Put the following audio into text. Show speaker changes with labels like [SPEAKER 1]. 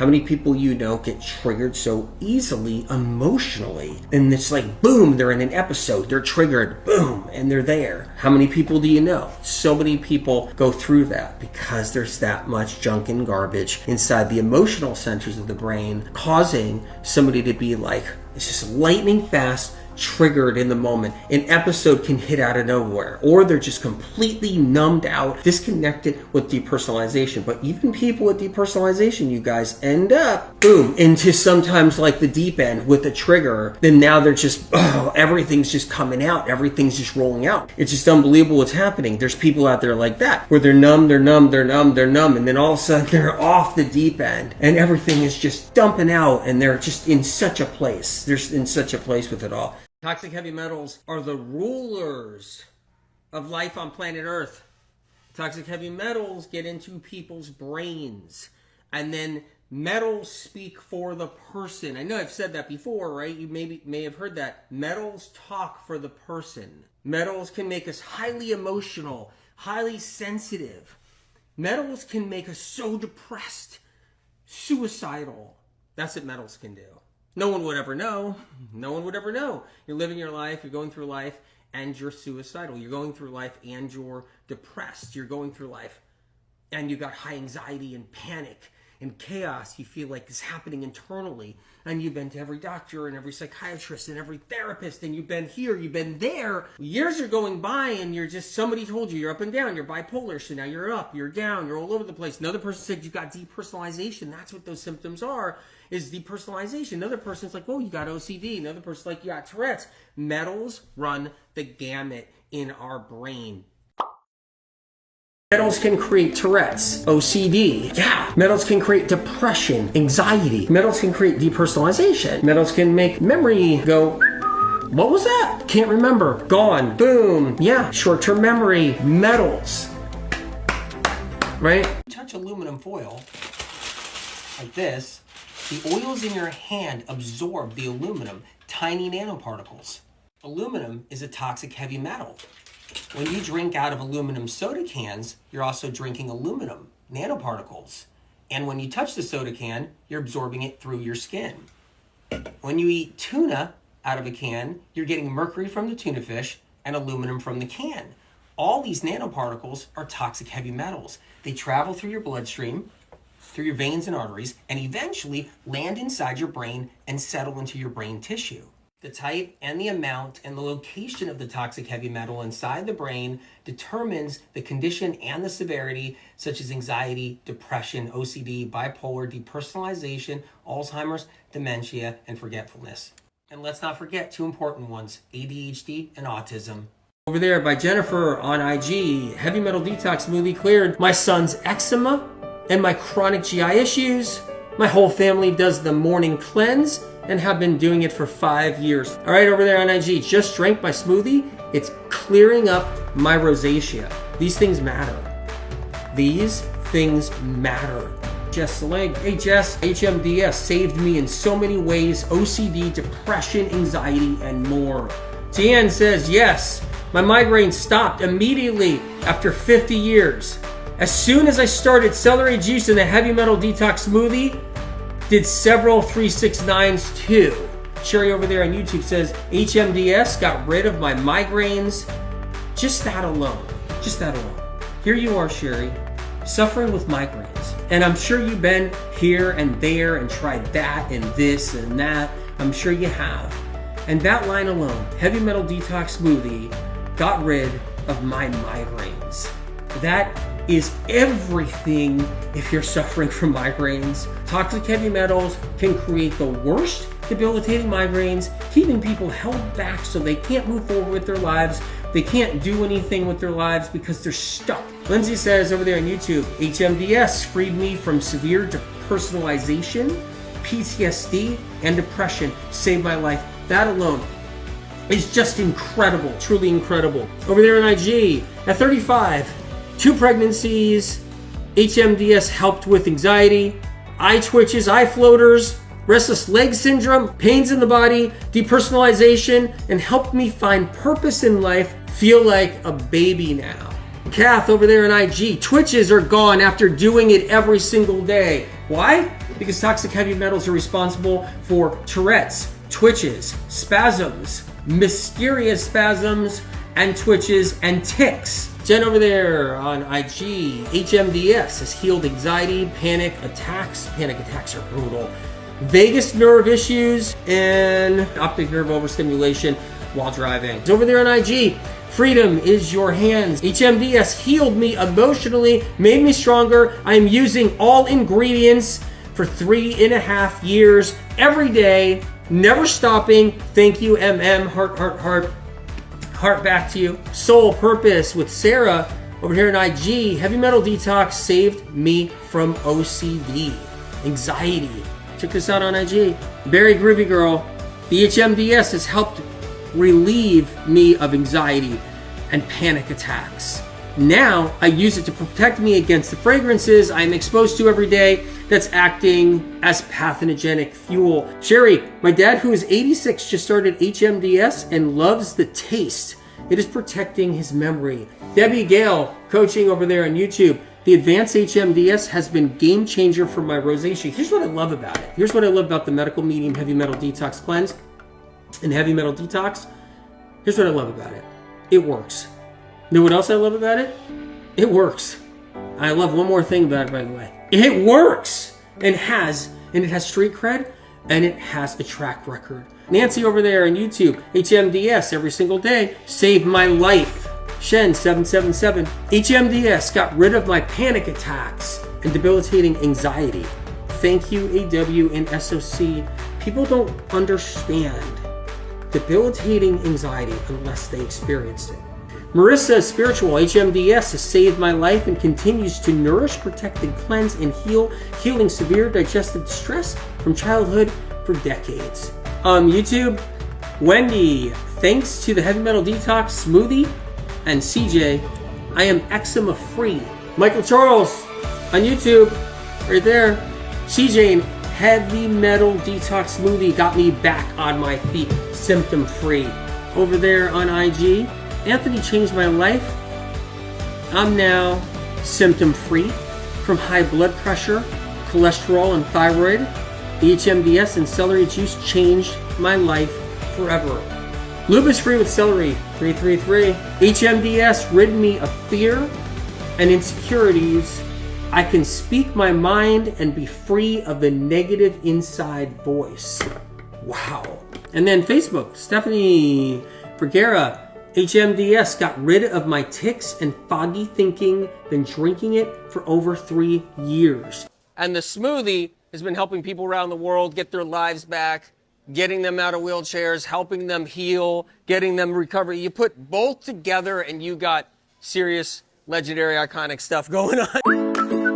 [SPEAKER 1] How many people you know get triggered so easily emotionally? And it's like, boom, they're in an episode, they're triggered, boom, and they're there. How many people do you know? So many people go through that because there's that much junk and garbage inside the emotional centers of the brain, causing somebody to be like, it's just lightning fast, triggered in the moment. An episode can hit out of nowhere, or they're just completely numbed out, disconnected with depersonalization. But even people with depersonalization, you guys end up, boom, into sometimes like the deep end with a trigger. Then now they're just, everything's just coming out. Everything's just rolling out. It's just unbelievable what's happening. There's people out there like that, where they're numb, and then all of a sudden they're off the deep end, and everything is just dumping out, and they're just in such a place. They're in such a place with it all. Toxic heavy metals are the rulers of life on planet Earth. Toxic heavy metals get into people's brains, and then metals speak for the person. I know I've said that before, right? You may have heard that. Metals talk for the person. Metals can make us highly emotional, highly sensitive. Metals can make us so depressed, suicidal. That's what metals can do. No one would ever know. No one would ever know. You're living your life, you're going through life, and you're suicidal. You're going through life and you're depressed. You're going through life and you got high anxiety and panic and chaos. You feel like it's happening internally. And you've been to every doctor and every psychiatrist and every therapist, and you've been here, you've been there. Years are going by and you're just, somebody told you you're up and down, you're bipolar, so now you're up, you're down, you're all over the place. Another person said you got depersonalization. That's what those symptoms are, is depersonalization. Another person's like, oh, you got OCD. Another person's like, you got Tourette's. Metals run the gamut in our brain. Metals can create Tourette's, OCD. Yeah. Metals can create depression, anxiety. Metals can create depersonalization. Metals can make memory go, what was that? Can't remember. Gone. Boom. Yeah. Short-term memory. Metals. Right? Touch aluminum foil like this. The oils in your hand absorb the aluminum, tiny nanoparticles. Aluminum is a toxic heavy metal. When you drink out of aluminum soda cans, you're also drinking aluminum nanoparticles. And when you touch the soda can, you're absorbing it through your skin. When you eat tuna out of a can, you're getting mercury from the tuna fish and aluminum from the can. All these nanoparticles are toxic heavy metals. They travel through your bloodstream, through your veins and arteries, and eventually land inside your brain and settle into your brain tissue. The type and the amount and the location of the toxic heavy metal inside the brain determines the condition and the severity, such as anxiety, depression, OCD, bipolar, depersonalization, Alzheimer's, dementia, and forgetfulness. And let's not forget two important ones, ADHD and autism. Over there by Jennifer on IG, heavy metal detox smoothie cleared my son's eczema and my chronic GI issues. My whole family does the morning cleanse and have been doing it for 5 years. All right, over there on IG, just drank my smoothie. It's clearing up my rosacea. These things matter. These things matter. Jess Leg, hey Jess, HMDS saved me in so many ways. OCD, depression, anxiety, and more. Tian says, yes, my migraine stopped immediately after 50 years. As soon as I started celery juice and the heavy metal detox smoothie, did several 369s too. Sherry over there on YouTube says, HMDS got rid of my migraines. Just that alone. Just that alone. Here you are, Sherry, suffering with migraines. And I'm sure you've been here and there and tried that and this and that. I'm sure you have. And that line alone, heavy metal detox smoothie, got rid of my migraines. That is everything if you're suffering from migraines. Toxic heavy metals can create the worst debilitating migraines, keeping people held back so they can't move forward with their lives. They can't do anything with their lives because they're stuck. Lindsay says over there on YouTube, HMDS freed me from severe depersonalization, PTSD, and depression. Saved my life. That alone is just incredible, truly incredible. Over there on IG, at 35, 2 pregnancies, HMDS helped with anxiety, eye twitches, eye floaters, restless leg syndrome, pains in the body, depersonalization, and helped me find purpose in life, feel like a baby now. Kath over there on IG, twitches are gone after doing it every single day. Why? because toxic heavy metals are responsible for Tourette's, twitches, spasms, mysterious spasms, and twitches and tics. Jen over there on IG, HMDS has healed anxiety, panic attacks. Panic attacks are brutal. Vagus nerve issues and optic nerve overstimulation while driving. Over there on IG, freedom is your hands. HMDS healed me emotionally, made me stronger. I am using all ingredients for 3.5 years, every day, never stopping. Thank you, MM. Heart, heart, heart. Heart back to you. Soul Purpose with Sarah over here in IG. Heavy metal detox saved me from OCD, anxiety. Check this out on IG. Very Groovy Girl. The HMDS has helped relieve me of anxiety and panic attacks. Now I use it to protect me against the fragrances I'm exposed to every day that's acting as pathogenic fuel. Sherry, my dad who is 86 just started HMDS and loves the taste. It is protecting his memory. Debbie Gale, coaching over there on YouTube. The advanced HMDS has been game changer for my rosacea. Here's what I love about it. Here's what I love about the medical medium heavy metal detox cleanse and heavy metal detox. Here's what I love about it. It works. You know what else I love about it? It works. I love one more thing about it, by the way. It works and it has street cred and it has a track record. Nancy over there on YouTube, HMDS every single day saved my life. Shen777, HMDS got rid of my panic attacks and debilitating anxiety. Thank you, AW and SOC. People don't understand debilitating anxiety unless they experienced it. Marissa Spiritual, HMDS has saved my life and continues to nourish, protect, and cleanse and heal, healing severe digestive distress from childhood for decades. YouTube, Wendy, thanks to the Heavy Metal Detox Smoothie and CJ, I am eczema free. Michael Charles on YouTube, right there. CJ and Heavy Metal Detox Smoothie got me back on my feet, symptom free. Over there on IG, Anthony changed my life. I'm now symptom free from high blood pressure, cholesterol, and thyroid. The HMDS and celery juice changed my life forever. Lupus free with celery, 333. HMDS rid me of fear and insecurities. I can speak my mind and be free of the negative inside voice. Wow. And then Facebook, Stephanie Vergara, HMDS got rid of my tics and foggy thinking, been drinking it for over 3 years. And the smoothie has been helping people around the world get their lives back, getting them out of wheelchairs, helping them heal, getting them recover. You put both together and you got serious, legendary, iconic stuff going on.